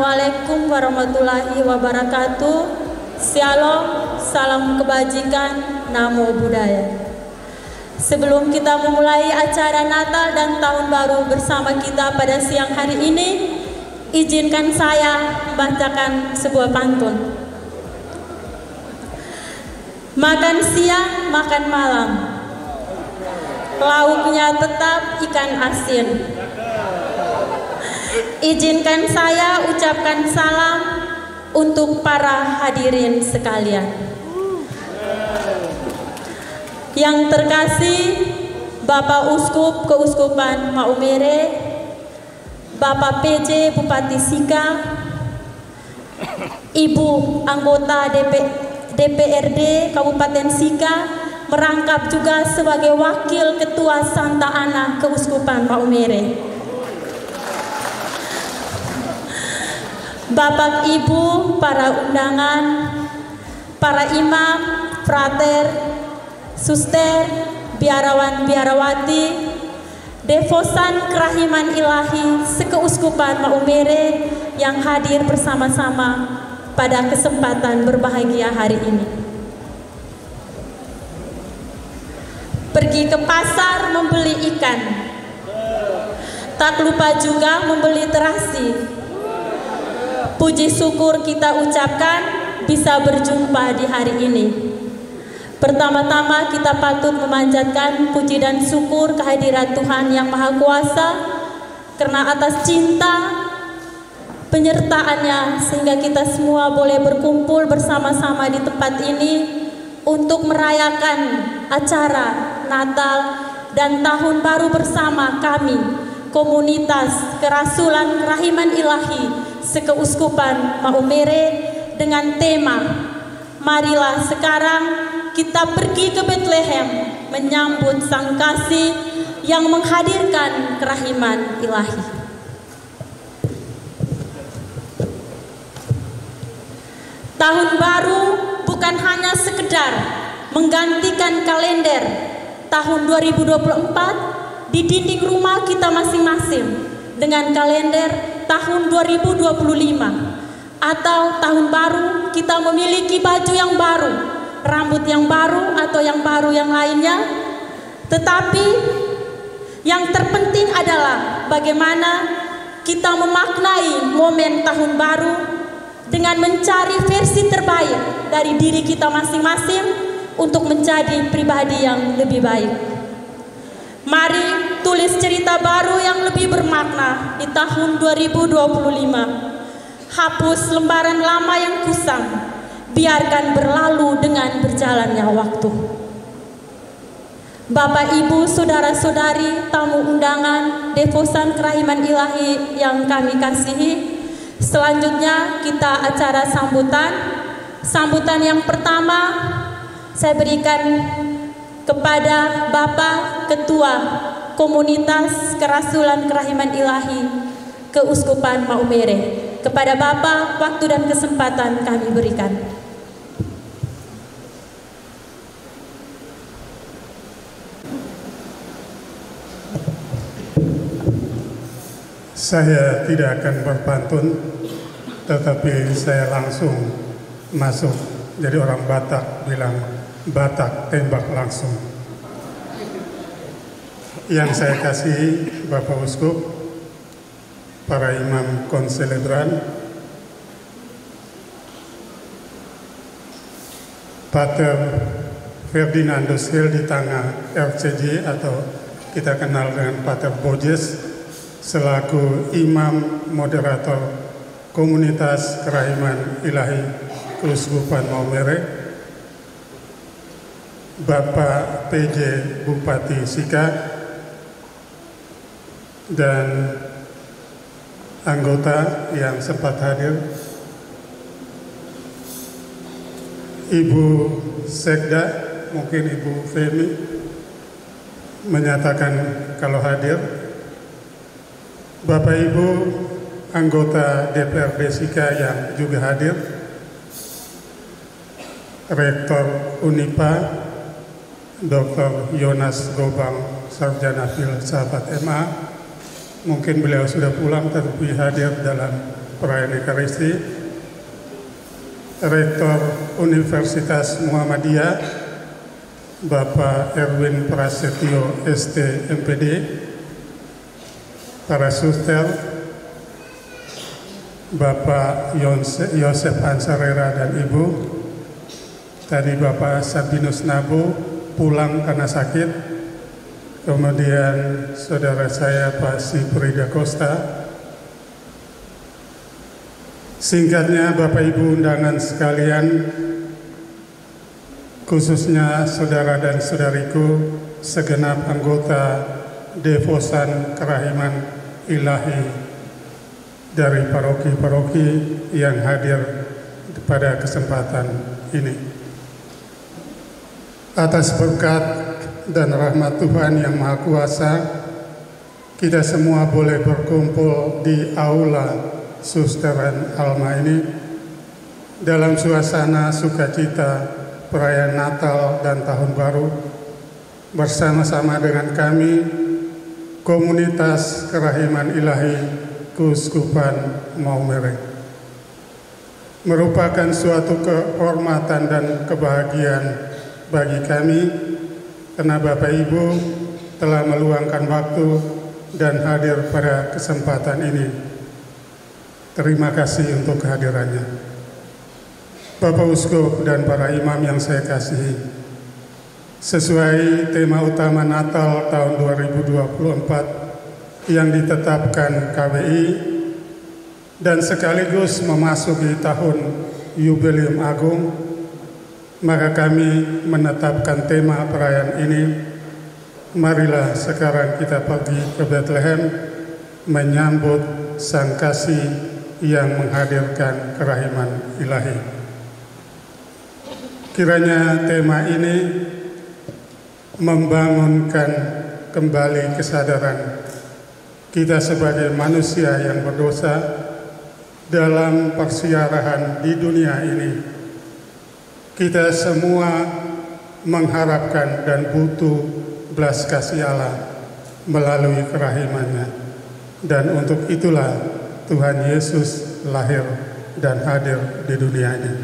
Assalamualaikum warahmatullahi wabarakatuh. Shalom, salam kebajikan, namo buddhaya. Sebelum kita memulai acara Natal dan Tahun Baru bersama kita pada siang hari ini, izinkan saya membacakan sebuah pantun. Makan siang, makan malam, lauknya tetap ikan asin. Izinkan saya ucapkan salam untuk para hadirin sekalian. Yang terkasih Bapak Uskup Keuskupan Maumere, Bapak PJ Bupati Sika, Ibu anggota DPRD Kabupaten Sika, merangkap juga sebagai Wakil Ketua Santa Ana Keuskupan Maumere. Bapak Ibu, para undangan, para imam, frater, suster, biarawan-biarawati, devosan kerahiman ilahi sekeuskupan Maumere yang hadir bersama-sama pada kesempatan berbahagia hari ini. Pergi ke pasar membeli ikan, tak lupa juga membeli terasi. Puji syukur kita ucapkan bisa berjumpa di hari ini. Pertama-tama kita patut memanjatkan puji dan syukur kehadirat Tuhan Yang Maha Kuasa karena atas cinta penyertaannya sehingga kita semua boleh berkumpul bersama-sama di tempat ini untuk merayakan acara Natal dan Tahun Baru bersama kami, komunitas Kerasulan Kerahiman Ilahi Sekeuskupan Maumere, dengan tema marilah sekarang kita pergi ke Bethlehem menyambut Sang Kasih yang menghadirkan kerahiman ilahi. Tahun baru bukan hanya sekedar menggantikan kalender tahun 2024 di dinding rumah kita masing-masing dengan kalender tahun 2025, atau tahun baru kita memiliki baju yang baru, rambut yang baru, atau yang baru yang lainnya. Tetapi yang terpenting adalah bagaimana kita memaknai momen tahun baru dengan mencari versi terbaik dari diri kita masing-masing untuk menjadi pribadi yang lebih baik. Mari tulis cerita baru yang lebih bermakna di tahun 2025. Hapus lembaran lama yang kusam, biarkan berlalu dengan berjalannya waktu. Bapak, Ibu, saudara-saudari, tamu undangan, devosan kerahiman ilahi yang kami kasihi, selanjutnya kita acara sambutan. Sambutan yang pertama saya berikan kepada Bapak Ketua Komunitas Kerasulan Kerahiman Ilahi Keuskupan Maumere. Kepada Bapak, waktu dan kesempatan kami berikan. Saya tidak akan berpantun, tetapi saya langsung masuk. Jadi orang Batak bilang, Batak tembak langsung. Yang saya kasih Bapak Uskup, para imam konselebran, Pater Ferdinandus Hilditanga RCJ atau kita kenal dengan Pater Bojes, selaku imam moderator Komunitas Kerahiman Ilahi Keuskupan Maumere, Bapak PJ Bupati Sika, dan anggota yang sempat hadir, Ibu Sekda, mungkin Ibu Femi menyatakan kalau hadir, Bapak Ibu anggota DPRD Sika yang juga hadir, Rektor Unipa Dr. Yonas Gobang, Sarjana Filsafat MA, mungkin beliau sudah pulang tetapi hadir dalam perayaan Ekaristi, Rektor Universitas Muhammadiyah, Bapak Erwin Prasetyo ST MPD, para suster, Bapak Yosef Ansarera dan Ibu, tadi Bapak Sabinus Nabo pulang karena sakit, kemudian saudara saya Pak Siprida Costa. Singkatnya Bapak Ibu undangan sekalian, khususnya saudara dan saudariku segenap anggota Devosan Kerahiman Ilahi dari paroki-paroki yang hadir pada kesempatan ini. Atas berkat dan rahmat Tuhan yang Maha Kuasa, kita semua boleh berkumpul di aula Susteran Alma ini dalam suasana sukacita perayaan Natal dan Tahun Baru bersama-sama dengan kami, komunitas Kerahiman Ilahi Keuskupan Maumere. Merupakan suatu kehormatan dan kebahagiaan bagi kami karena Bapak Ibu telah meluangkan waktu dan hadir pada kesempatan ini. Terima kasih untuk kehadirannya. Bapak Uskup dan para imam yang saya kasihi, sesuai tema utama Natal tahun 2024 yang ditetapkan KWI dan sekaligus memasuki tahun Yubileum Agung, maka kami menetapkan tema perayaan ini. Marilah sekarang kita pergi ke Bethlehem menyambut Sang Kasih yang menghadirkan kerahiman ilahi. Kiranya tema ini membangunkan kembali kesadaran kita sebagai manusia yang berdosa dalam persiarahan di dunia ini. Kita semua mengharapkan dan butuh belas kasih Allah melalui kerahimannya, dan untuk itulah Tuhan Yesus lahir dan hadir di dunia ini.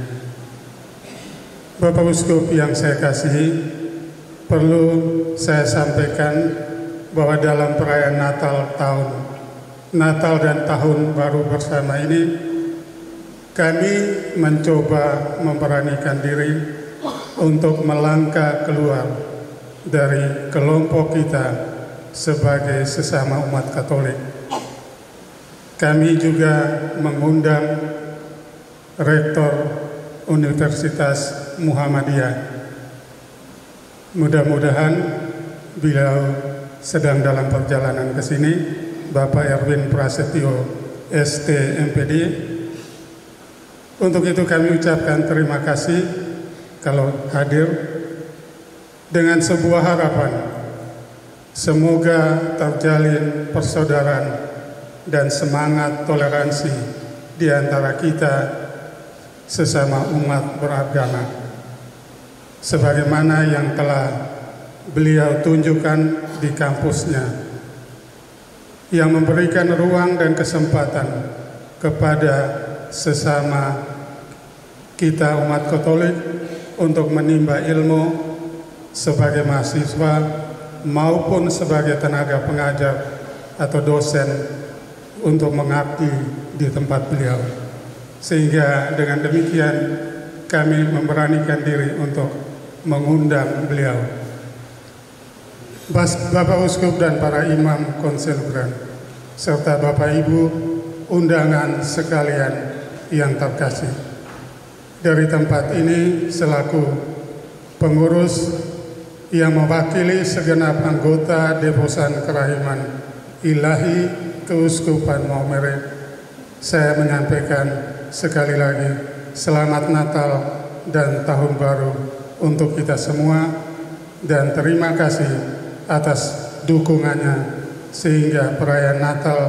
Bapak Uskup yang saya kasihi, perlu saya sampaikan bahwa dalam perayaan Natal dan Tahun Baru bersama ini, kami mencoba memberanikan diri untuk melangkah keluar dari kelompok kita sebagai sesama umat Katolik. Kami juga mengundang Rektor Universitas Muhammadiyah. Mudah-mudahan beliau sedang dalam perjalanan ke sini, Bapak Erwin Prasetyo ST MPD. Untuk itu kami ucapkan terima kasih kalau hadir dengan sebuah harapan. Semoga terjalin persaudaraan dan semangat toleransi di antara kita sesama umat beragama, sebagaimana yang telah beliau tunjukkan di kampusnya, yang memberikan ruang dan kesempatan kepada sesama kita umat Katolik untuk menimba ilmu sebagai mahasiswa maupun sebagai tenaga pengajar atau dosen untuk mengabdi di tempat beliau. Sehingga dengan demikian kami memberanikan diri untuk mengundang beliau. Bapak Uskup dan para imam konselebran, serta Bapak Ibu undangan sekalian yang terkasih. Dari tempat ini selaku pengurus yang mewakili segenap anggota Devosan Kerahiman Ilahi Keuskupan Maumere, saya menyampaikan sekali lagi selamat Natal dan Tahun Baru untuk kita semua, dan terima kasih atas dukungannya sehingga perayaan Natal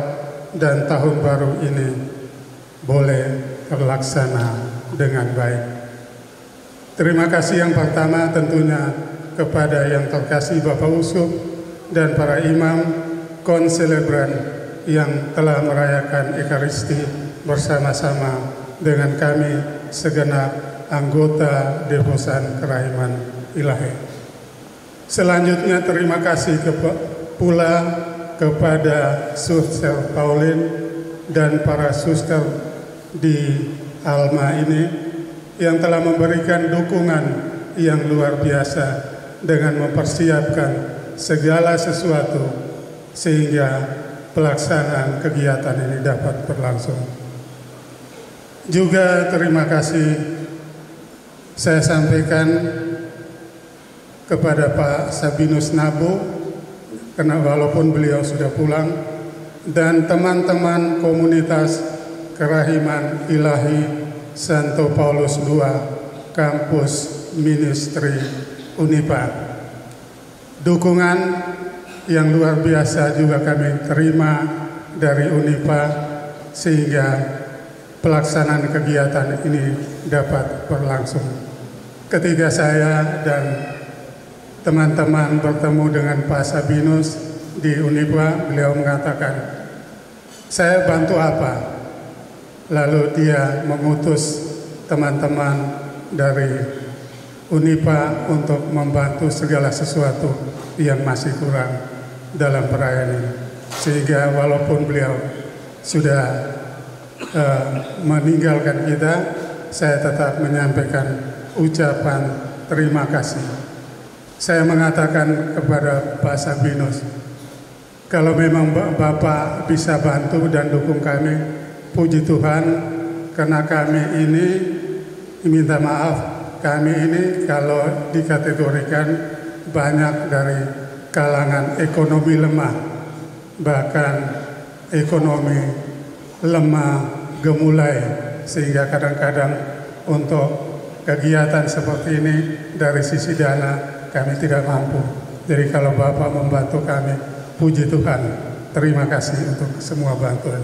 dan Tahun Baru ini boleh terlaksana dengan baik. Terima kasih yang pertama tentunya kepada yang terkasih Bapak Uskup dan para imam konselebran yang telah merayakan Ekaristi bersama-sama dengan kami segenap anggota Devosan Kerahiman Ilahi. Selanjutnya terima kasih pula kepada Suster Pauline dan para suster di Alma ini yang telah memberikan dukungan yang luar biasa dengan mempersiapkan segala sesuatu sehingga pelaksanaan kegiatan ini dapat berlangsung. Juga terima kasih saya sampaikan kepada Pak Sabinus Nabo, karena walaupun beliau sudah pulang, dan teman-teman komunitas Kerahiman Ilahi Santo Paulus II Kampus Ministry Unipa. Dukungan yang luar biasa juga kami terima dari Unipa sehingga pelaksanaan kegiatan ini dapat berlangsung. Ketika saya dan teman-teman bertemu dengan Pak Sabinus di Unipa, beliau mengatakan, "Saya bantu apa?" Lalu dia mengutus teman-teman dari Unipa untuk membantu segala sesuatu yang masih kurang dalam perayaan ini. Sehingga walaupun beliau sudah meninggalkan kita, saya tetap menyampaikan ucapan terima kasih. Saya mengatakan kepada Pak Sabinus, kalau memang Bapak bisa bantu dan dukung kami, puji Tuhan, karena kami ini, minta maaf, kami ini kalau dikategorikan banyak dari kalangan ekonomi lemah, bahkan ekonomi lemah gemulai, sehingga kadang-kadang untuk kegiatan seperti ini dari sisi dana kami tidak mampu. Jadi kalau Bapak membantu kami, puji Tuhan, terima kasih untuk semua bantuan.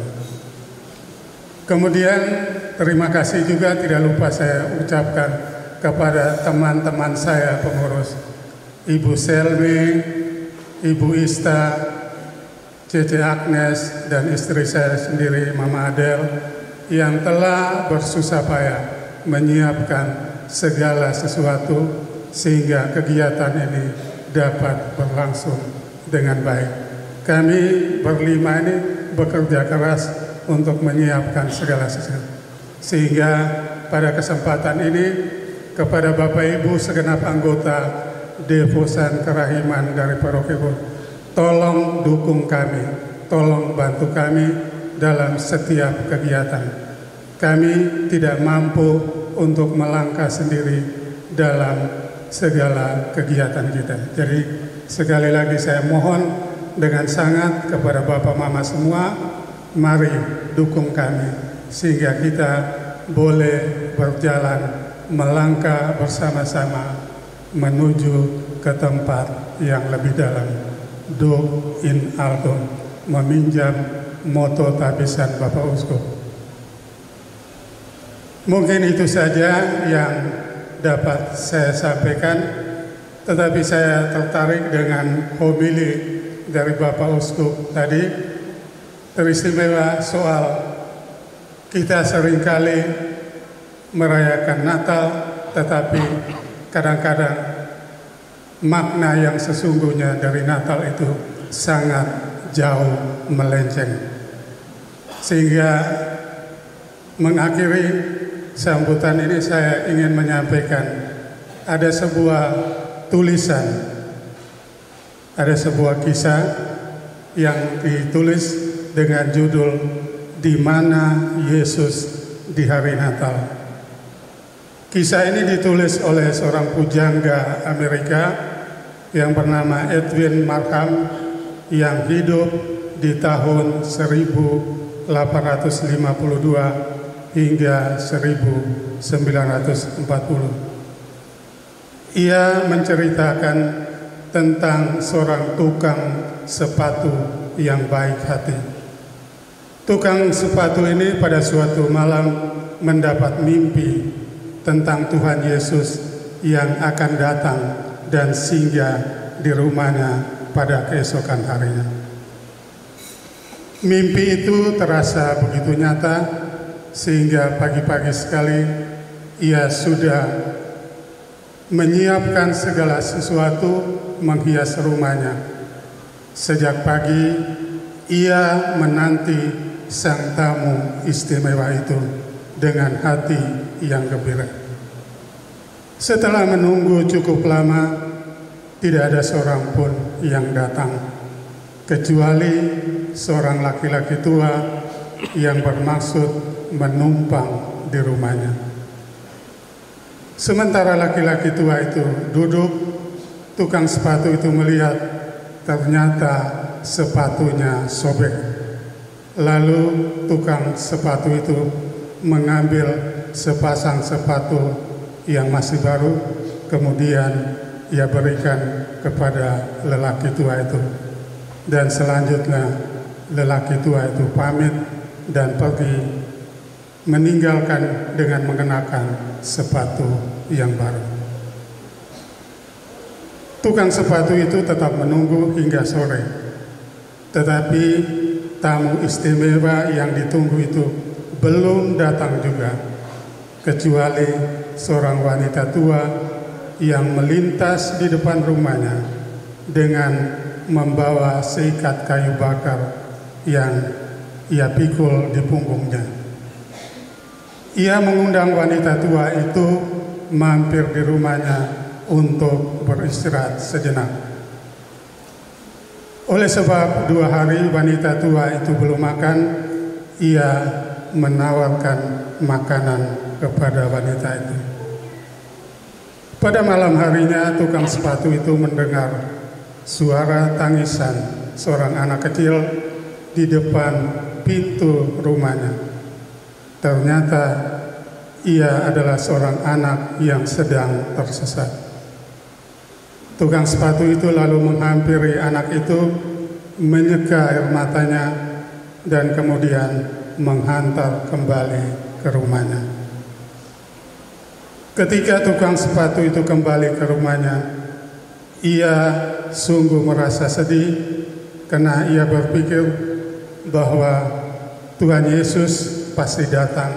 Kemudian terima kasih juga tidak lupa saya ucapkan kepada teman-teman saya pengurus, Ibu Selmi, Ibu Ista, Cece Agnes, dan istri saya sendiri, Mama Adel, yang telah bersusah payah menyiapkan segala sesuatu sehingga kegiatan ini dapat berlangsung dengan baik. Kami berlima ini bekerja keras untuk menyiapkan segala sesuatu. Sehingga pada kesempatan ini kepada Bapak Ibu segenap anggota Devosan Kerahiman dari Paroki, tolong dukung kami, tolong bantu kami dalam setiap kegiatan. Kami tidak mampu untuk melangkah sendiri dalam segala kegiatan kita. Jadi sekali lagi saya mohon dengan sangat kepada Bapak Mama semua, mari dukung kami sehingga kita boleh berjalan melangkah bersama-sama menuju ke tempat yang lebih dalam. Do in alto, meminjam moto tabisan Bapak Uskup. Mungkin itu saja yang dapat saya sampaikan, tetapi saya tertarik dengan homili dari Bapak Uskup tadi, teristimewa soal kita seringkali merayakan Natal, tetapi kadang-kadang makna yang sesungguhnya dari Natal itu sangat jauh melenceng. Sehingga mengakhiri sambutan ini saya ingin menyampaikan ada sebuah tulisan, ada sebuah kisah yang ditulis dengan judul Di Mana Yesus di Hari Natal. Kisah ini ditulis oleh seorang pujangga Amerika yang bernama Edwin Markham yang hidup di tahun 1852 hingga 1940. Ia menceritakan tentang seorang tukang sepatu yang baik hati. Tukang sepatu ini pada suatu malam mendapat mimpi tentang Tuhan Yesus yang akan datang dan singgah di rumahnya pada keesokan harinya. Mimpi itu terasa begitu nyata sehingga pagi-pagi sekali ia sudah menyiapkan segala sesuatu menghias rumahnya. Sejak pagi ia menanti sang tamu istimewa itu dengan hati yang gembira. Setelah menunggu cukup lama, tidak ada seorang pun yang datang, kecuali seorang laki-laki tua yang bermaksud menumpang di rumahnya. Sementara laki-laki tua itu duduk, tukang sepatu itu melihat ternyata sepatunya sobek. Lalu tukang sepatu itu mengambil sepasang sepatu yang masih baru, kemudian ia berikan kepada lelaki tua itu. Dan selanjutnya lelaki tua itu pamit dan pergi, meninggalkan dengan mengenakan sepatu yang baru. Tukang sepatu itu tetap menunggu hingga sore, tetapi tamu istimewa yang ditunggu itu belum datang juga, kecuali seorang wanita tua yang melintas di depan rumahnya dengan membawa seikat kayu bakar yang ia pikul di punggungnya. Ia mengundang wanita tua itu mampir di rumahnya untuk beristirahat sejenak. Oleh sebab 2 hari wanita tua itu belum makan, ia menawarkan makanan kepada wanita itu. Pada malam harinya tukang sepatu itu mendengar suara tangisan seorang anak kecil di depan pintu rumahnya. Ternyata ia adalah seorang anak yang sedang tersesat. Tukang sepatu itu lalu menghampiri anak itu, menyeka air matanya, dan kemudian menghantar kembali ke rumahnya. Ketika tukang sepatu itu kembali ke rumahnya, ia sungguh merasa sedih karena ia berpikir bahwa Tuhan Yesus pasti datang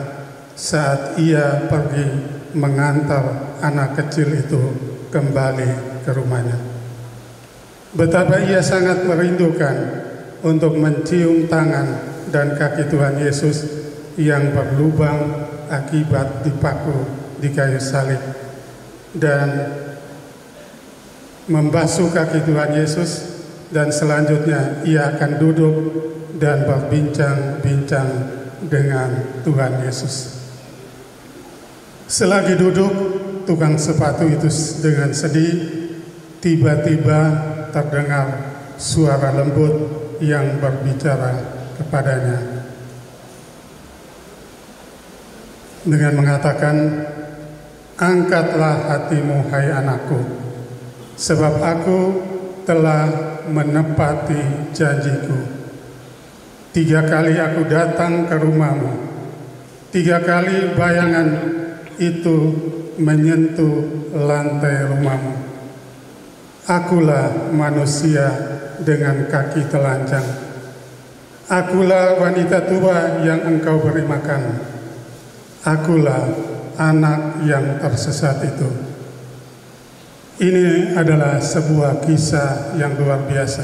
saat ia pergi mengantar anak kecil itu kembali ke rumahnya. Betapa ia sangat merindukan untuk mencium tangan dan kaki Tuhan Yesus yang berlubang akibat dipaku di kayu salib, dan membasuh kaki Tuhan Yesus, dan selanjutnya ia akan duduk dan berbincang-bincang dengan Tuhan Yesus. Selagi duduk, tukang sepatu itu dengan sedih, tiba-tiba terdengar suara lembut yang berbicara kepadanya dengan mengatakan, "Angkatlah hatimu, hai anakku, sebab aku telah menepati janjiku. 3 kali aku datang ke rumahmu, 3 kali bayangan itu menyentuh lantai rumahmu. Akulah manusia dengan kaki telanjang. Akulah wanita tua yang engkau beri makan. Akulah anak yang tersesat itu." Ini adalah sebuah kisah yang luar biasa.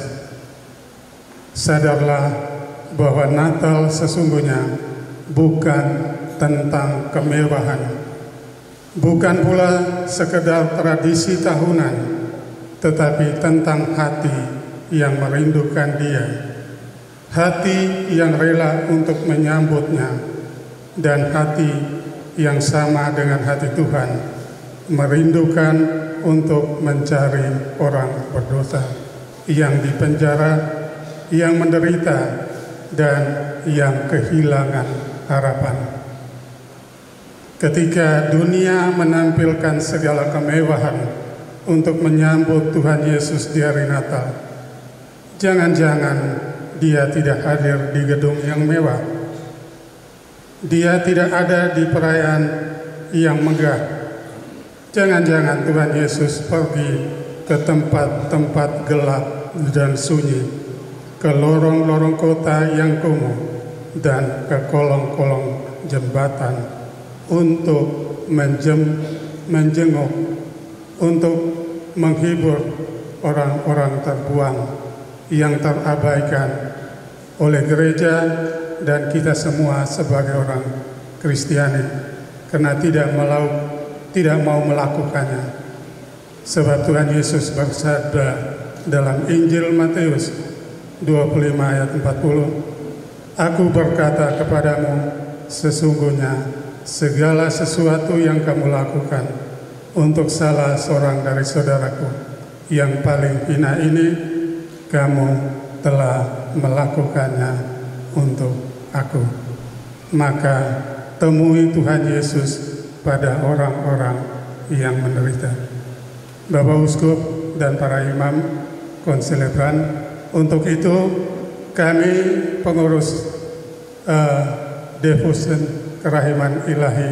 Sadarlah bahwa Natal sesungguhnya bukan tentang kemewahan, bukan pula sekedar tradisi tahunan, tetapi tentang hati yang merindukan Dia, hati yang rela untuk menyambutnya, dan hati yang sama dengan hati Tuhan, merindukan untuk mencari orang berdosa yang dipenjara, yang menderita, dan yang kehilangan harapan. Ketika dunia menampilkan segala kemewahan untuk menyambut Tuhan Yesus di hari Natal, jangan-jangan Dia tidak hadir di gedung yang mewah. Dia tidak ada di perayaan yang megah. Jangan-jangan Tuhan Yesus pergi ke tempat-tempat gelap dan sunyi, ke lorong-lorong kota yang kumuh, dan ke kolong-kolong jembatan untuk menjenguk, untuk menghibur orang-orang terbuang yang terabaikan oleh gereja dan kita semua sebagai orang Kristiani, karena tidak mau melakukannya. Sebab Tuhan Yesus bersabda dalam Injil Matius 25 ayat 40, "Aku berkata kepadamu, sesungguhnya segala sesuatu yang kamu lakukan untuk salah seorang dari saudaraku yang paling hina ini, kamu telah melakukannya untuk aku." Maka temui Tuhan Yesus pada orang-orang yang menderita. Bapak Uskup dan para imam konselebran, untuk itu kami pengurus Devotion Kerahiman Ilahi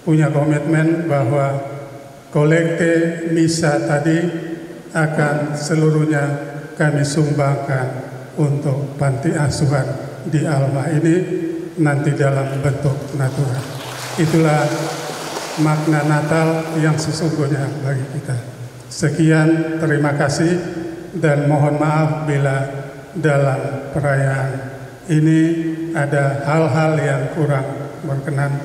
punya komitmen bahwa kolekte misa tadi akan seluruhnya kami sumbangkan untuk panti asuhan di Alma ini nanti dalam bentuk natural. Itulah makna Natal yang sesungguhnya bagi kita. Sekian, terima kasih dan mohon maaf bila dalam perayaan ini ada hal-hal yang kurang berkenan.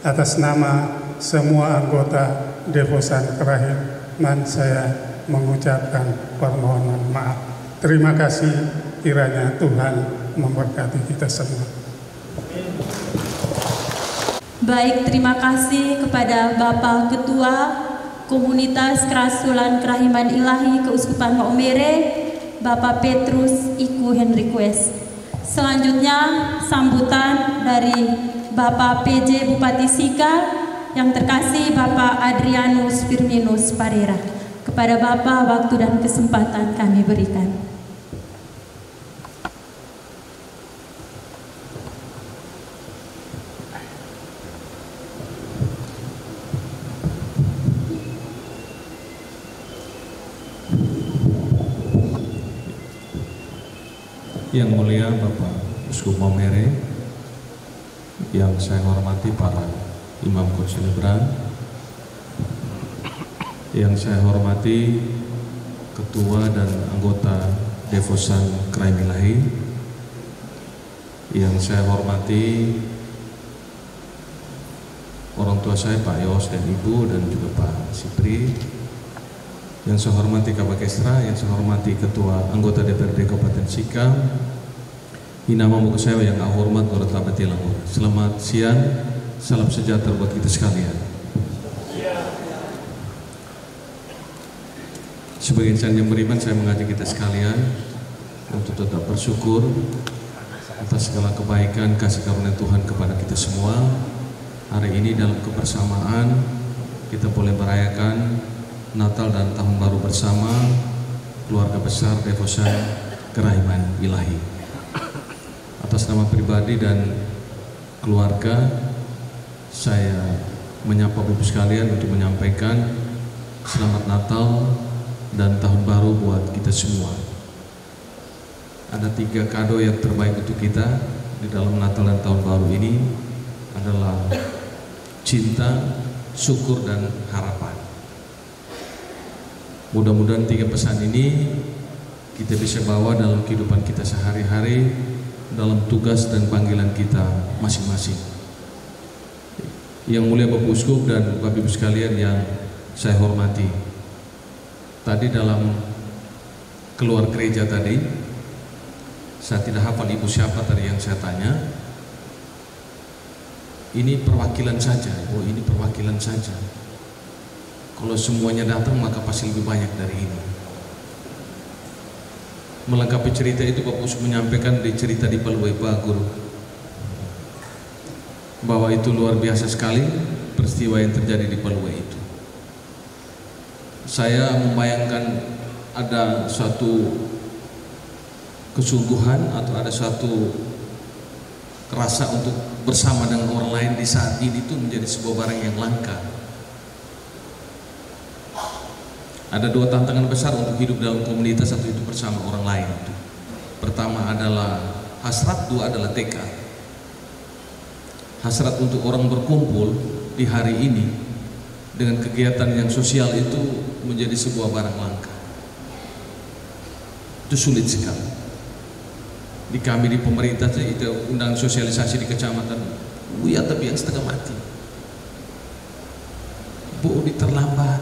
Atas nama semua anggota Devosan Kerahiman saya mengucapkan permohonan maaf. Terima kasih, kiranya Tuhan memberkati kita semua. Baik, terima kasih kepada Bapak Ketua Komunitas Kerasulan Kerahiman Ilahi Keuskupan Maumere, Bapak Petrus Iku Henriques. Selanjutnya sambutan dari Bapak PJ Bupati Sika yang terkasih Bapak Adrianus Firminus Parera. Kepada Bapak waktu dan kesempatan kami berikan. Yang mulia Bapak Uskup Maumere, yang saya hormati para imam konselebran, yang saya hormati ketua dan anggota Devosan Kerahiman Ilahi, yang saya hormati orang tua saya Pak Yos dan Ibu dan juga Pak Sipri, yang saya hormati Kabak Esra, yang saya hormati Ketua Anggota DPRD Kabupaten Sika, Inama muka saya yang aku hormat Lord Abati Langgur. Selamat siang, salam sejahtera buat kita sekalian. Sebagai insan yang beriman, saya mengajak kita sekalian untuk tetap bersyukur atas segala kebaikan kasih karunia Tuhan kepada kita semua. Hari ini dalam kebersamaan kita boleh merayakan Natal dan Tahun Baru bersama keluarga besar Devosan Kerahiman Ilahi. Atas nama pribadi dan keluarga, saya menyapa Bapak sekalian untuk menyampaikan selamat Natal dan Tahun Baru buat kita semua. Ada 3 kado yang terbaik untuk kita di dalam Natal dan Tahun Baru ini adalah cinta, syukur, dan harapan. Mudah-mudahan 3 pesan ini kita bisa bawa dalam kehidupan kita sehari-hari, dalam tugas dan panggilan kita masing-masing. Yang mulia Bapak Uskup dan Bapak Ibu sekalian yang saya hormati, tadi dalam keluar gereja tadi, saya tidak hafal ibu siapa tadi yang saya tanya. Ini perwakilan saja, oh ini perwakilan saja. Kalau semuanya datang maka pasti lebih banyak dari ini. Melengkapi cerita itu Bapak Uskup menyampaikan di cerita di Paluai Bagur bahwa itu luar biasa sekali peristiwa yang terjadi di Paluai itu. Saya membayangkan ada suatu kesungguhan atau ada suatu rasa untuk bersama dengan orang lain di saat ini itu menjadi sebuah barang yang langka. Ada 2 tantangan besar untuk hidup dalam komunitas atau hidup bersama orang lain. Pertama adalah hasrat, 2 adalah tekad. hasrat untuk orang berkumpul di hari ini dengan kegiatan yang sosial itu menjadi sebuah barang langka. Itu sulit sekali. Di kami di pemerintah itu undang sosialisasi di kecamatan, ya tapi yang setengah mati. Bu, terlambat.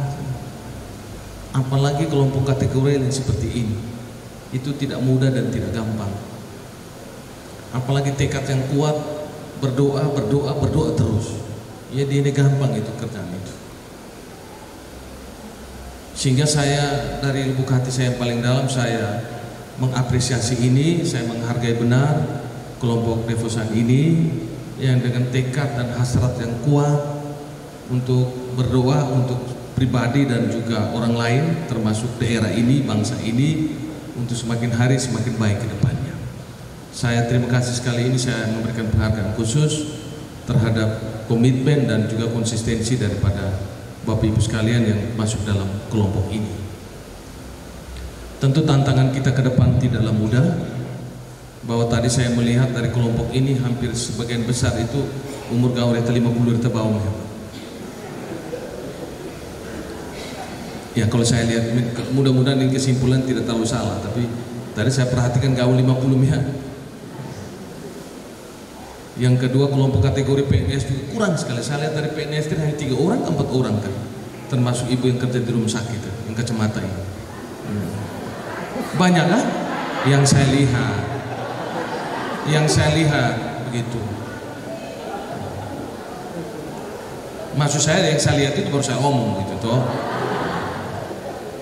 Apalagi kelompok kategori yang seperti ini, itu tidak mudah dan tidak gampang. Apalagi tekad yang kuat, berdoa terus. Ya ini gampang itu kerjaan itu. Sehingga saya dari lubuk hati saya yang paling dalam, saya mengapresiasi ini, saya menghargai benar kelompok Devosan ini yang dengan tekad dan hasrat yang kuat untuk berdoa untuk pribadi dan juga orang lain, termasuk daerah ini, bangsa ini, untuk semakin hari semakin baik ke depannya. Saya terima kasih sekali ini, saya memberikan penghargaan khusus terhadap komitmen dan juga konsistensi daripada Bapak Ibu sekalian yang masuk dalam kelompok ini. Tentu tantangan kita ke depan tidaklah mudah, bahwa tadi saya melihat dari kelompok ini hampir sebagian besar itu umur gaul 50 di bawah. Ya kalau saya lihat, mudah-mudahan ini kesimpulan tidak terlalu salah, tapi tadi saya perhatikan gaul 50 ya. Yang kedua, kelompok kategori PNS juga kurang sekali. Saya lihat dari PNS hanya 3 orang, 4 orang kan, termasuk ibu yang kerja di rumah sakit yang kacamata ini. Banyak kan? Yang saya lihat begitu. Maksud saya yang saya lihat itu baru saya omong gitu toh.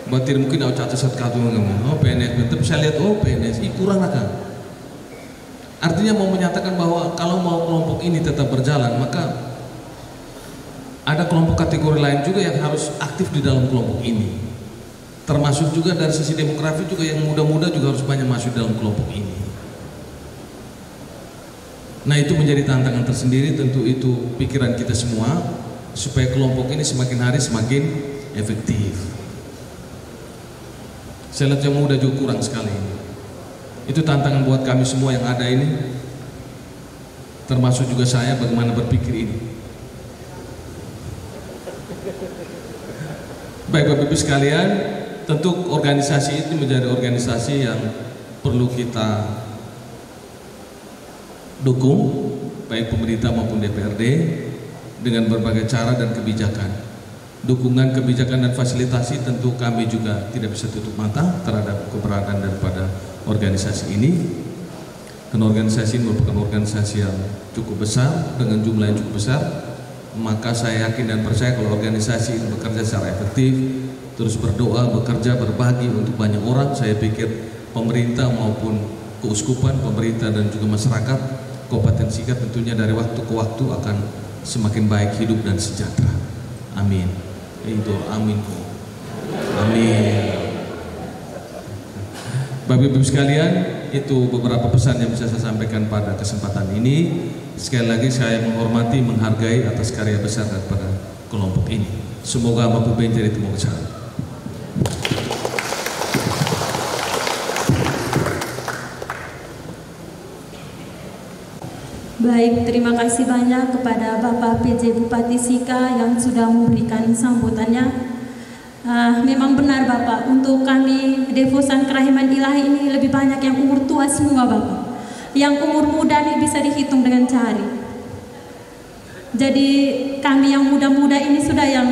Batir mungkin aku catat saat katu ngomong, oh PNS, tapi saya lihat oh PNS, kurang akan. Artinya mau menyatakan bahwa kalau mau kelompok ini tetap berjalan, maka ada kelompok kategori lain juga yang harus aktif di dalam kelompok ini. Termasuk juga dari sisi demografi juga yang muda-muda juga harus banyak masuk dalam kelompok ini. Nah itu menjadi tantangan tersendiri, tentu itu pikiran kita semua supaya kelompok ini semakin hari semakin efektif. Saya lihat yang muda juga kurang sekali. Itu tantangan buat kami semua yang ada ini, termasuk juga saya, bagaimana berpikir ini. Baik Bapak Ibu sekalian, tentu organisasi itu menjadi organisasi yang perlu kita dukung, baik pemerintah maupun DPRD, dengan berbagai cara dan kebijakan. Dukungan, kebijakan dan fasilitasi tentu kami juga tidak bisa tutup mata terhadap keberadaan daripada organisasi ini. Karena organisasi ini merupakan organisasi yang cukup besar dengan jumlah yang cukup besar, maka saya yakin dan percaya kalau organisasi ini bekerja secara efektif, terus berdoa, bekerja, berbagi untuk banyak orang, saya pikir pemerintah maupun keuskupan, pemerintah dan juga masyarakat Kabupaten Sigat tentunya dari waktu ke waktu akan semakin baik hidup dan sejahtera. Amin. Itu amin. Amin. Bapak Ibu sekalian, itu beberapa pesan yang bisa saya sampaikan pada kesempatan ini. Sekali lagi saya menghormati, menghargai atas karya besar daripada kelompok ini. Semoga Bapak Benjari itu mengucapkan. Baik, terima kasih banyak kepada Bapak PJ Bupati Sika yang sudah memberikan sambutannya. Memang benar Bapak, untuk kami Devosan Kerahiman Ilahi ini lebih banyak yang umur tua semua Bapak. Yang umur muda ini bisa dihitung dengan jari. Jadi kami yang muda-muda ini sudah yang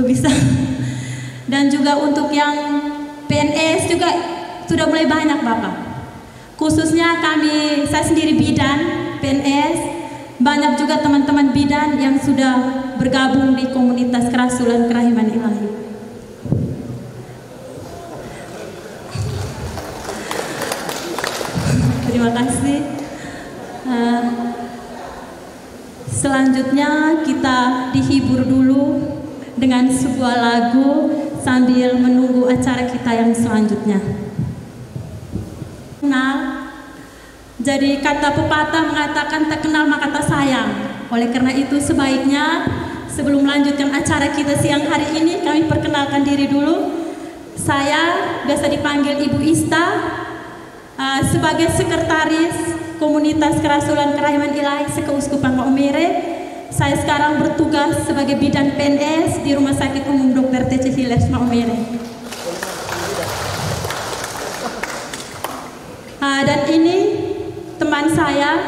bisa. Dan juga untuk yang PNS juga sudah mulai banyak Bapak. Khususnya kami, saya sendiri bidan PNS, banyak juga teman-teman bidan yang sudah bergabung di komunitas Kerasulan Kerahiman Ilahi. Terima kasih. Selanjutnya kita dihibur dulu dengan sebuah lagu sambil menunggu acara kita yang selanjutnya. Jadi kata pepatah mengatakan tak kenal maka tak sayang. Oleh karena itu sebaiknya sebelum melanjutkan acara kita siang hari ini, kami perkenalkan diri dulu. Saya biasa dipanggil Ibu Ista, sebagai sekretaris Komunitas Kerasulan Kerahiman Ilahi Sekeuskupan Maumere. Saya sekarang bertugas sebagai bidan PNS di Rumah Sakit Umum Dr. T.C. Hiles Maumere. Dan ini teman saya,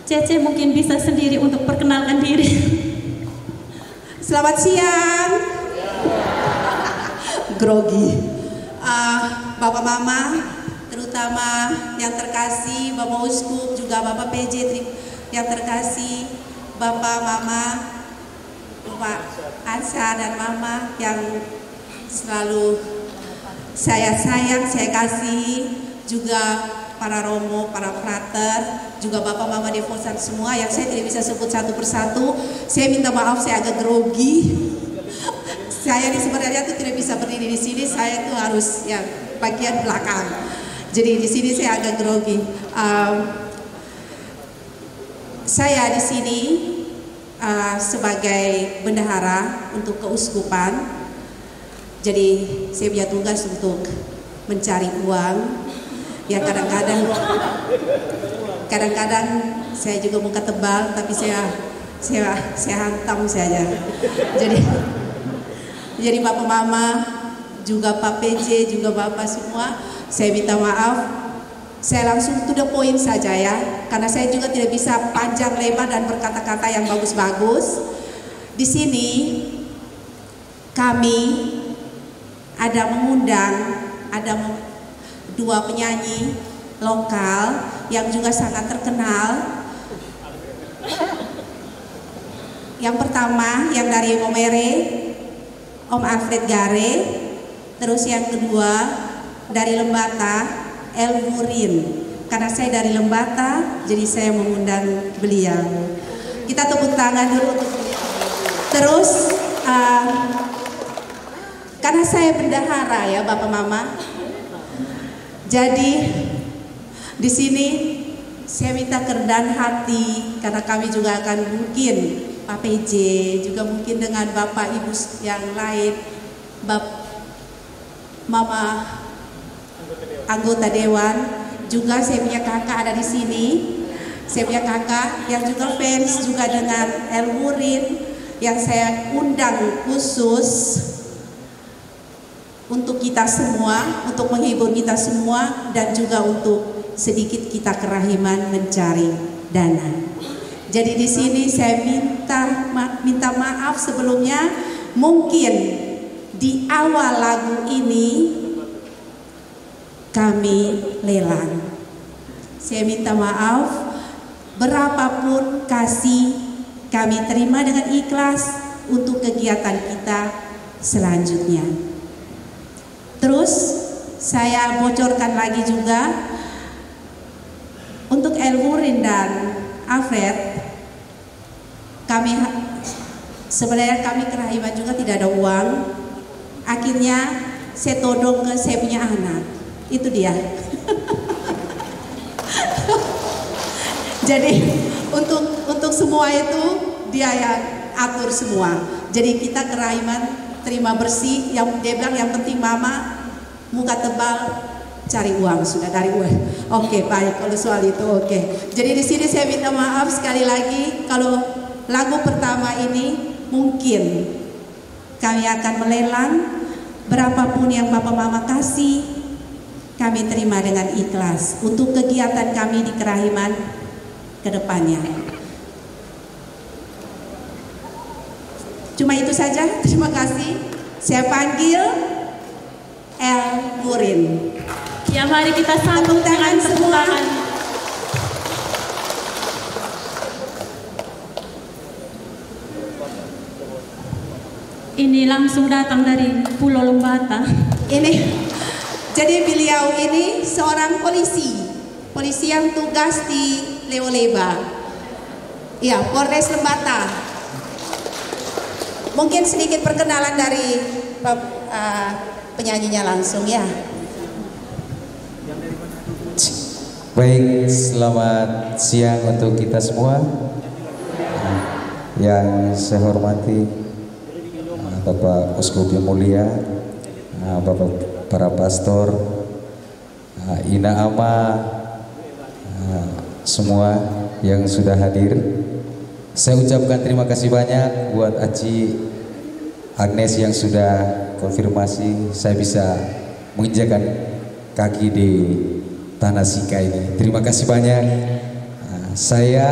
Cece mungkin bisa sendiri untuk perkenalkan diri. Selamat siang. Grogi. Bapak Mama, terutama yang terkasih, Bapak Uskup, juga Bapak PJ yang terkasih, Bapak Mama, Bapak Ansa dan Mama yang selalu saya sayang, saya kasih, juga para romo, para frater, juga Bapak Mama devosan semua yang saya tidak bisa sebut satu persatu. Saya minta maaf, saya agak grogi. Saya ini sebenarnya tuh tidak bisa berdiri di sini, saya tuh harus ya bagian belakang. Jadi di sini saya agak grogi. Saya di sini sebagai bendahara untuk keuskupan. Jadi saya punya tugas untuk mencari uang. Ya kadang-kadang saya juga muka tebal, tapi saya hantam saja. Jadi Bapak Mama, juga Pak PJ, juga Bapak semua, saya minta maaf. Saya langsung to the point saja ya, karena saya juga tidak bisa panjang lebar dan berkata-kata yang bagus-bagus. Di sini kami ada mengundang, dua penyanyi lokal yang juga sangat terkenal. Yang pertama yang dari Maumere, Om Alfred Gare. Terus yang kedua dari Lembata, El Murin. Karena saya dari Lembata, jadi saya mengundang beliau. Kita tepuk tangan dulu. Terus karena saya bendahara ya Bapak Mama. Jadi di sini saya minta kerendahan hati, karena kami juga akan mungkin Pak PJ, juga mungkin dengan Bapak Ibu yang lain, Mama anggota dewan, juga saya punya kakak ada di sini. Saya punya kakak yang juga fans juga dengan El Murin, yang saya undang khusus untuk kita semua, untuk menghibur kita semua, dan juga untuk sedikit kita kerahiman mencari dana. Jadi di sini saya minta maaf sebelumnya, mungkin di awal lagu ini kami lelang. Saya minta maaf, berapapun kasih kami terima dengan ikhlas untuk kegiatan kita selanjutnya. Terus saya bocorkan lagi juga untuk El Murin dan Alfred, sebenarnya kami kerahiman juga tidak ada uang. Akhirnya saya todong ke saya punya anak, itu dia. Jadi untuk semua itu dia yang atur semua. Jadi kita kerahiman terima bersih, yang dia bilang yang penting Mama muka tebal, cari uang, sudah dari uang. Oke, baik kalau soal itu oke. Jadi di sini saya minta maaf sekali lagi kalau lagu pertama ini mungkin kami akan melelang, berapapun yang Bapak Mama kasih kami terima dengan ikhlas untuk kegiatan kami di kerahiman ke depannya. Cuma itu saja, terima kasih. Saya panggil El Murin. Ya, mari kita sambut dengan tepuk tangan. Ini langsung datang dari Pulau Lembata. Ini, jadi beliau ini seorang polisi yang tugas di Leo-Leba. Ya, Polres Lembata. Mungkin sedikit perkenalan dari penyanyinya langsung ya. Baik, selamat siang untuk kita semua. Yang saya hormati Bapak Uskup yang mulia, Bapak para pastor, Ina Ama, semua yang sudah hadir. Saya ucapkan terima kasih banyak buat Aci Agnes yang sudah konfirmasi saya bisa menginjakan kaki di Tanah Sika ini. Terima kasih banyak. Saya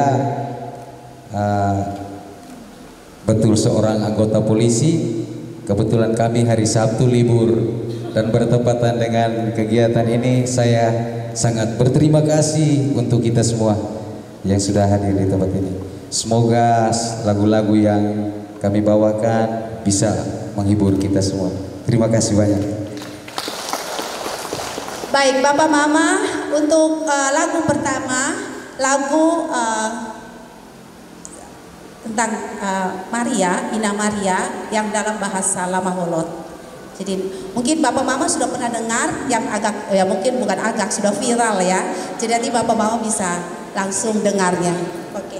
betul seorang anggota polisi. Kebetulan kami hari Sabtu libur dan bertepatan dengan kegiatan ini, saya sangat berterima kasih untuk kita semua yang sudah hadir di tempat ini. Semoga lagu-lagu yang kami bawakan bisa menghibur kita semua. Terima kasih banyak. Baik, Bapak Mama, untuk lagu pertama, lagu tentang Maria, Ina Maria yang dalam bahasa Lama Holot. Jadi mungkin Bapak Mama sudah pernah dengar, yang agak ya mungkin bukan agak, sudah viral ya. Jadi nanti Bapak Mama bisa langsung dengarnya. Oke.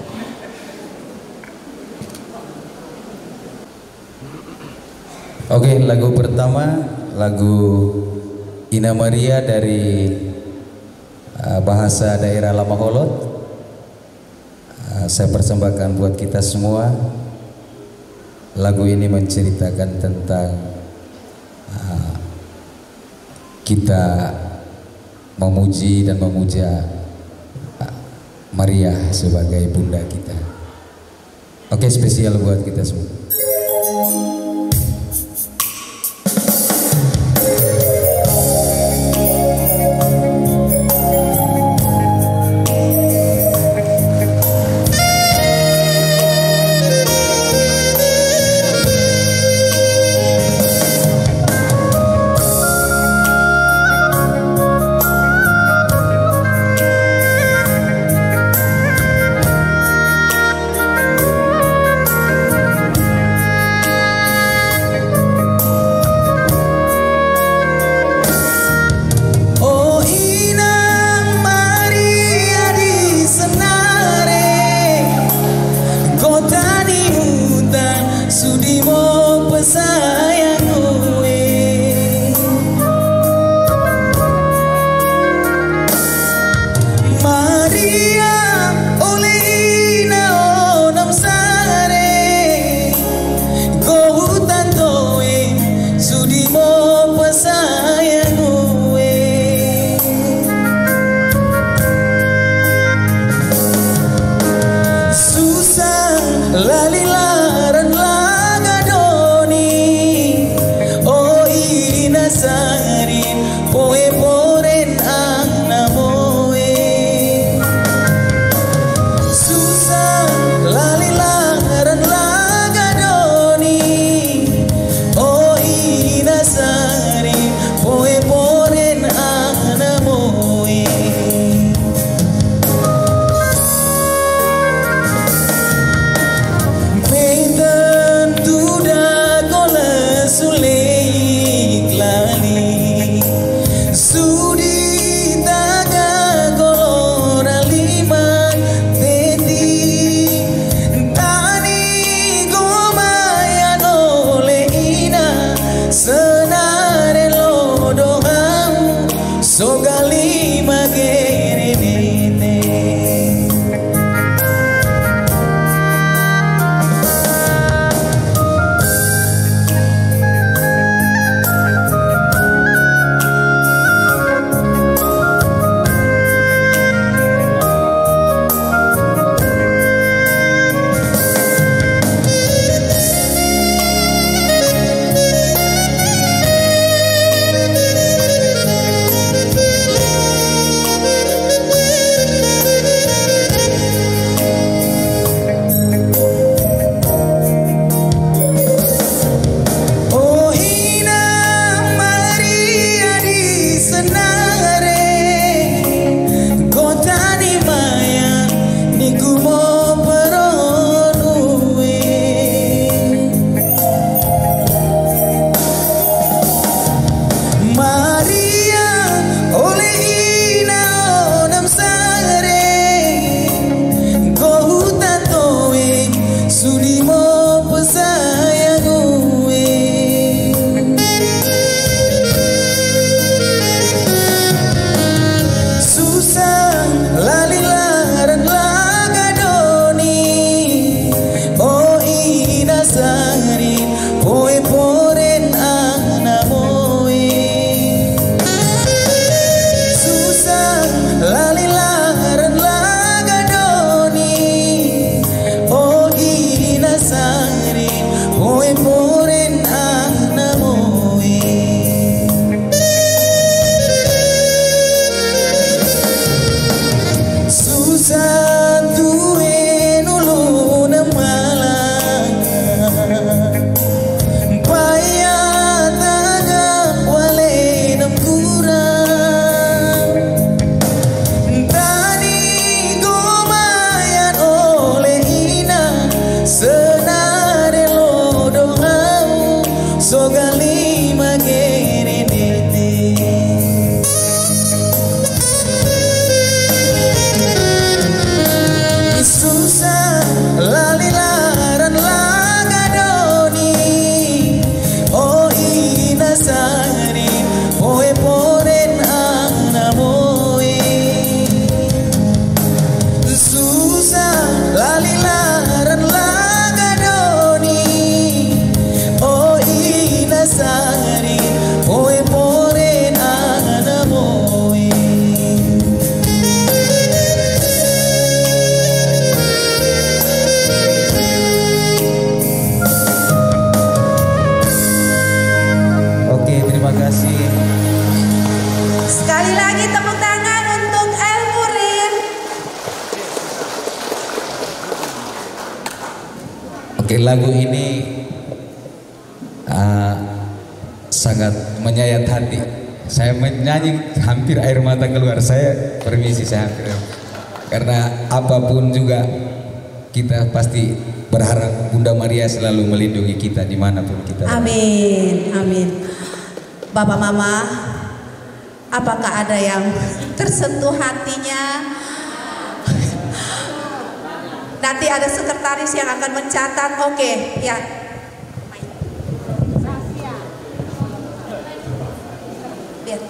Oke, lagu pertama, lagu Ina Maria dari bahasa daerah Lama Holot. Saya persembahkan buat kita semua. Lagu ini menceritakan tentang kita memuji dan memuja Maria sebagai bunda kita. Oke, spesial buat kita semua. sogali magere nete susah lalilaran lagadoni oh inasari poe poren anamoe susah lalilaran lagadoni oh inasari poe poren anamoe. Terima kasih. Sekali lagi tepuk tangan untuk El Murid. Oke, lagu ini sangat menyayat hati. Saya menyanyi hampir air mata keluar. Saya permisi, saya hampir. Karena apapun juga kita pasti berharap Bunda Maria selalu melindungi kita dimanapun kita. Amin, amin. Bapak Mama, apakah ada yang tersentuh hatinya? Nanti ada sekretaris yang akan mencatat. Oke, ya. Biar.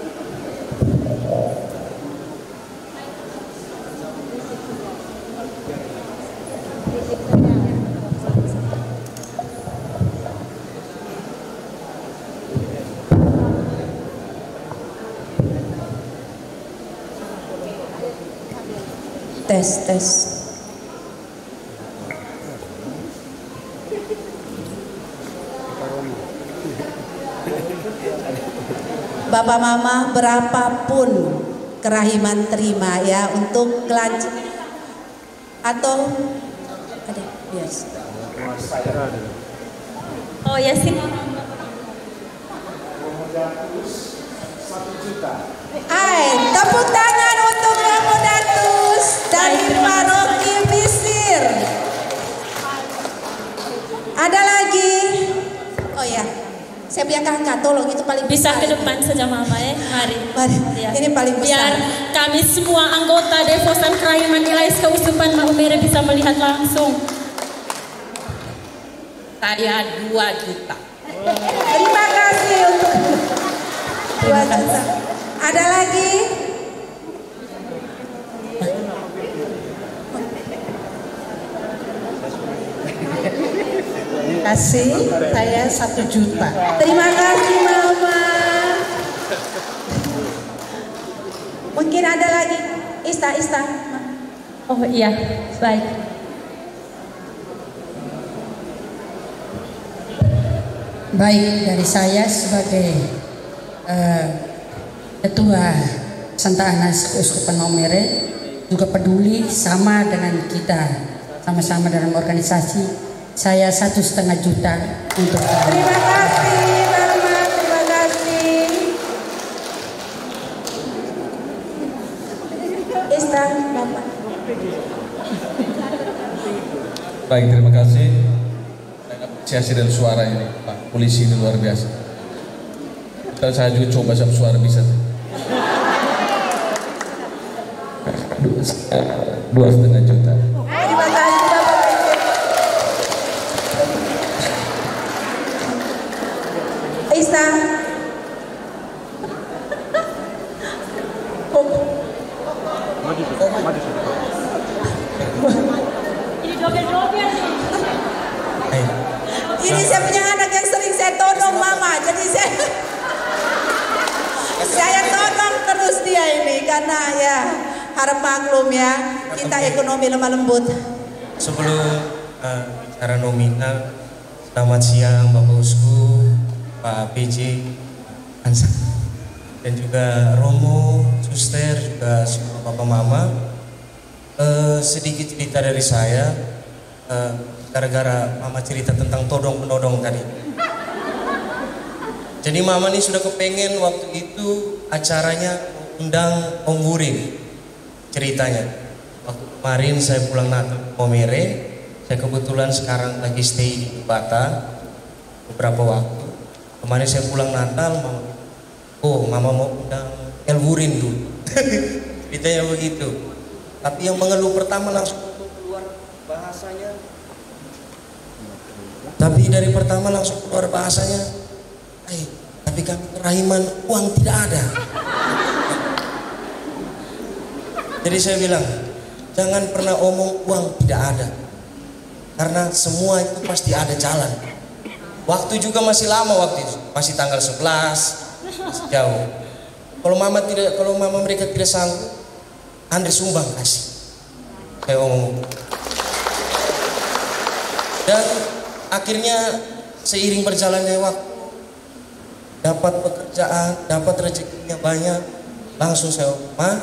Tes. Bapak Mama, berapapun kerahiman terima ya untuk kelancar atau ada biasa. Oh ya sini. Tepuk tangan untuk Romodatus dari Paroki Misir. Ada lagi? Oh ya, saya punya kakak, tolong itu paling Bisa besar. ke depan saja Mama ya, mari. Ya. Ini paling Biar besar. kami semua anggota Devosan Kerahiman Ilais Keusupan Maumere bisa melihat langsung. Saya 2 juta. Terima kasih untuk 2 juta. Ada lagi? Kasih saya 1 juta. Terima kasih Mama. Mungkin ada lagi? Ista. Oh iya, baik. Baik, dari saya sebagai Ketua Santa Anas Keuskupan Maumere juga peduli sama dengan kita, sama-sama dalam organisasi. Saya 1,5 juta untuk Terima kasih Mama, terima kasih. Ista, Bapak. Baik, terima kasih. Apresiasi dan suara ini, Pak Polisi itu luar biasa. Kita saya juga coba sama suara bisa. 2,5 juta. Terima kasih Bapak. Ista. Ini saya punya anak yang sering saya todong Mama, jadi saya todong terus dia ini karena ya harap maklum ya kita ekonomi lemah lembut. Sebelum bicara nominal, selamat siang Bapak Uskup, Pak PJ, dan juga Romo, Suster, juga semua Bapak Mama. Sedikit cerita dari saya, gara-gara Mama cerita tentang todong-penodong tadi. Jadi Mama nih sudah kepengen waktu itu acaranya undang Om Wuring ceritanya. Waktu kemarin saya pulang Natal ke Maumere, saya kebetulan sekarang lagi stay di Bata beberapa waktu. Kemarin saya pulang Natal, mama mau undang Elwurin dulu. Ceritanya begitu. Tapi yang mengeluh pertama langsung keluar bahasanya. Tapi dari pertama langsung keluar bahasanya, tapi kami kerahiman uang tidak ada. Jadi saya bilang, jangan pernah omong uang tidak ada, karena semua itu pasti ada jalan. Waktu juga masih lama, waktu itu masih tanggal 11, masih jauh. Kalau mama mereka tidak sanggup, Andre sumbang kasih. Saya omong. Dan akhirnya seiring berjalannya waktu, dapat pekerjaan, dapat rezekinya banyak, langsung saya omong,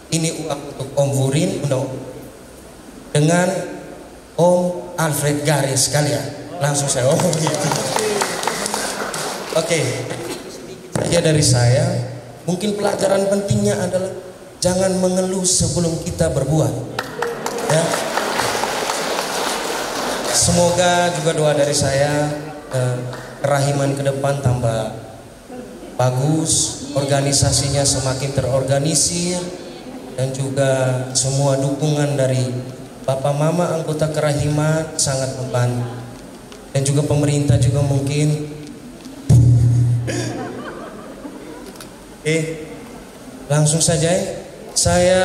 ini uang untuk Om Wurin dengan Om Alfred Garis sekalian. Langsung saya omong gitu. Oke, saja dari saya. Mungkin pelajaran pentingnya adalah jangan mengeluh sebelum kita berbuat. Ya. Semoga juga doa dari saya, kerahiman ke depan tambah bagus, organisasinya semakin terorganisir, dan juga semua dukungan dari Bapak Mama anggota kerahiman sangat membantu. Dan juga pemerintah juga mungkin. Langsung saja saya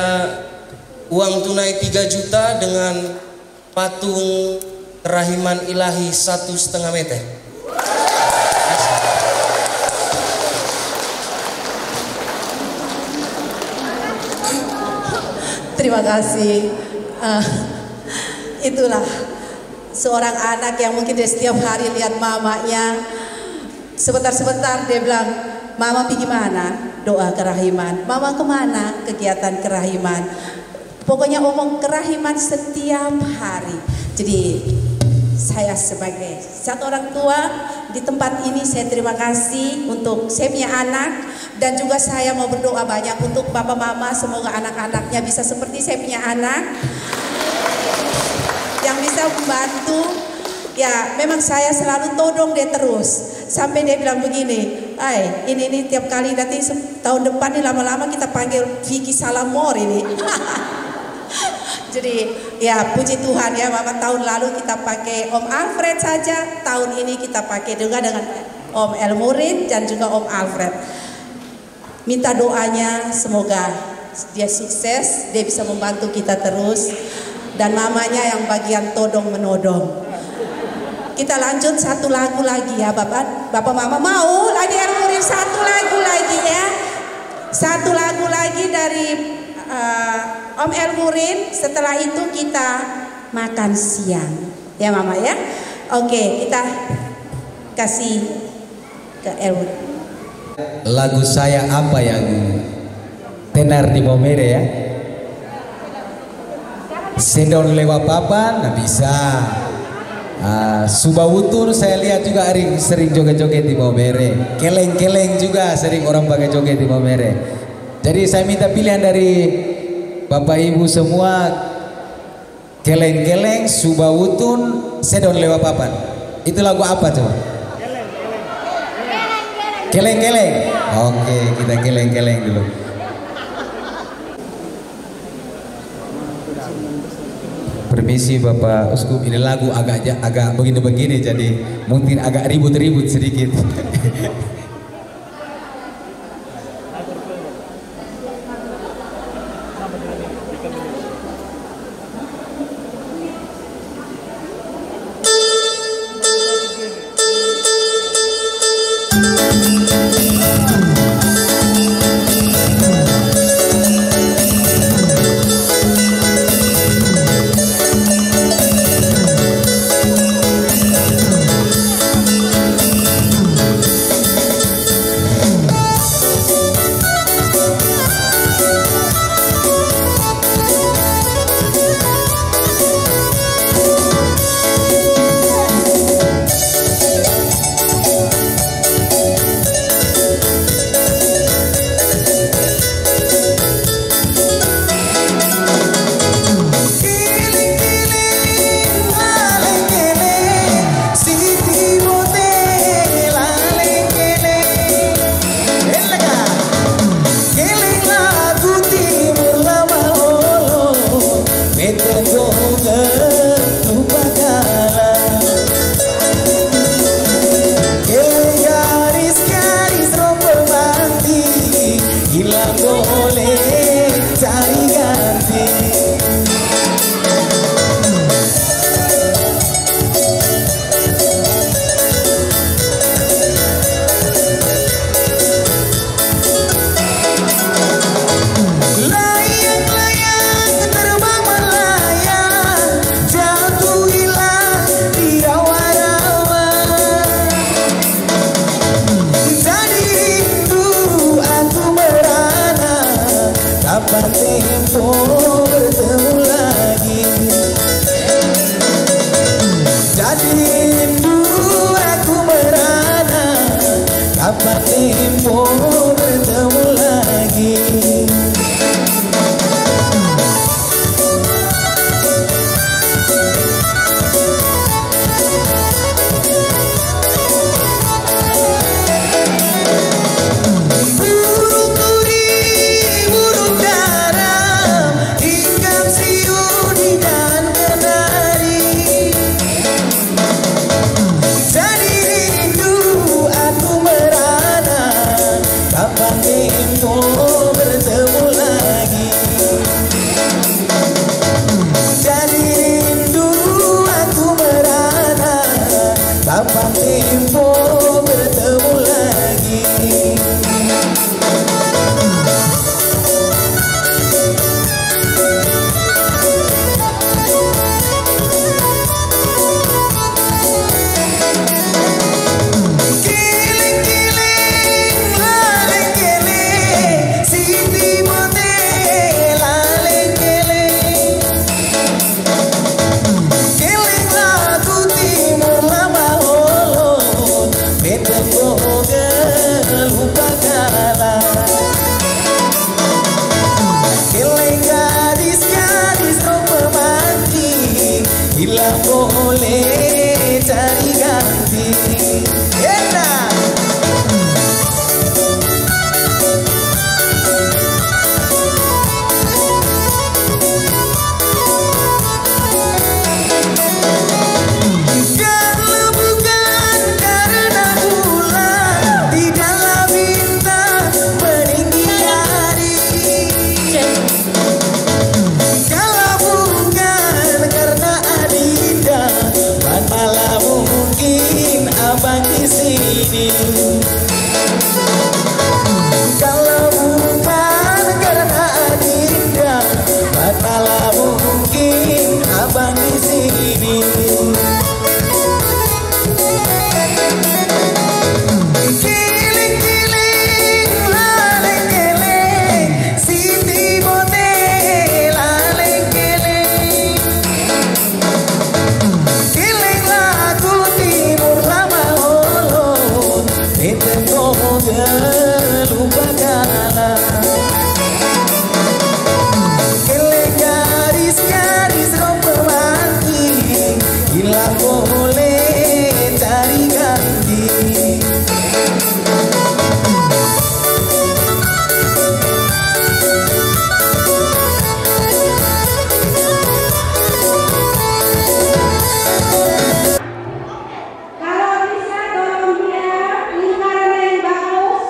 uang tunai 3 juta dengan patung kerahiman ilahi 1,5 meter. Terima kasih. Itulah seorang anak yang mungkin dia setiap hari lihat mamanya. Sebentar-sebentar dia bilang, Mama pergi mana? Doa kerahiman. Mama kemana? Kegiatan kerahiman. Pokoknya omong kerahiman setiap hari. Jadi saya sebagai satu orang tua di tempat ini, saya terima kasih untuk saya punya anak. Dan juga saya mau berdoa banyak untuk Bapak Mama. Semoga anak-anaknya bisa seperti saya punya anak, yang bisa membantu. Ya memang saya selalu todong dia terus. Sampai dia bilang begini, ini tiap kali nanti tahun depan nih lama-lama kita panggil Vicky Salamor ini. Jadi ya puji Tuhan ya, Mama tahun lalu kita pakai Om Alfred saja, tahun ini kita pakai juga dengan Om Elmurin dan juga Om Alfred. Minta doanya semoga dia sukses, dia bisa membantu kita terus, dan mamanya yang bagian todong menodong. Kita lanjut satu lagu lagi ya Bapak Mama, mau lagi Elmurin satu lagu lagi ya, satu lagu lagi dari Om Elmurin. Setelah itu kita makan siang ya Mama ya. Oke, kita kasih ke Elmurin. Lagu saya apa yang tenar di Momere ya? Sendon lewat papan, nah bisa. Subawutun saya lihat juga sering joget-joget di Momere. Keleng-keleng juga sering orang pakai joget di Momere. Jadi saya minta pilihan dari Bapak Ibu semua, keleng-keleng, Subawutun, Sendon lewat papan. Itu lagu apa coba? Keleng-keleng. Oke, kita keleng-keleng dulu. Permisi Bapak Uskup, ini lagu agak begini-begini, jadi mungkin agak ribut-ribut sedikit. kapan tempo bertemu lagi. Jadi rindu aku merana, kapan tempo bertemu lagi. Kapan tempo bertemu lagi. Kiling-kiling laleng-keleng, Siti Bote laleng-keleng. Keleng lagu timur lama beten boga lupa kalah. Keleng gadis-gadis rok pemanti, bila boleh cari ganti. Enak. Kalau bukan karena Adinda, bagaimana mungkin abang di sini. Kiling-kiling laleng-keleng, Siti Bote laleng-keleng. Keleng lagu timur lama ulun, beten boga lupa kalah. Keleng garis-garis rok pemanti, bila boleh cari ganti. Kalau bisa tolong dia lingkaran yang bagus.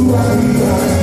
Tuhan.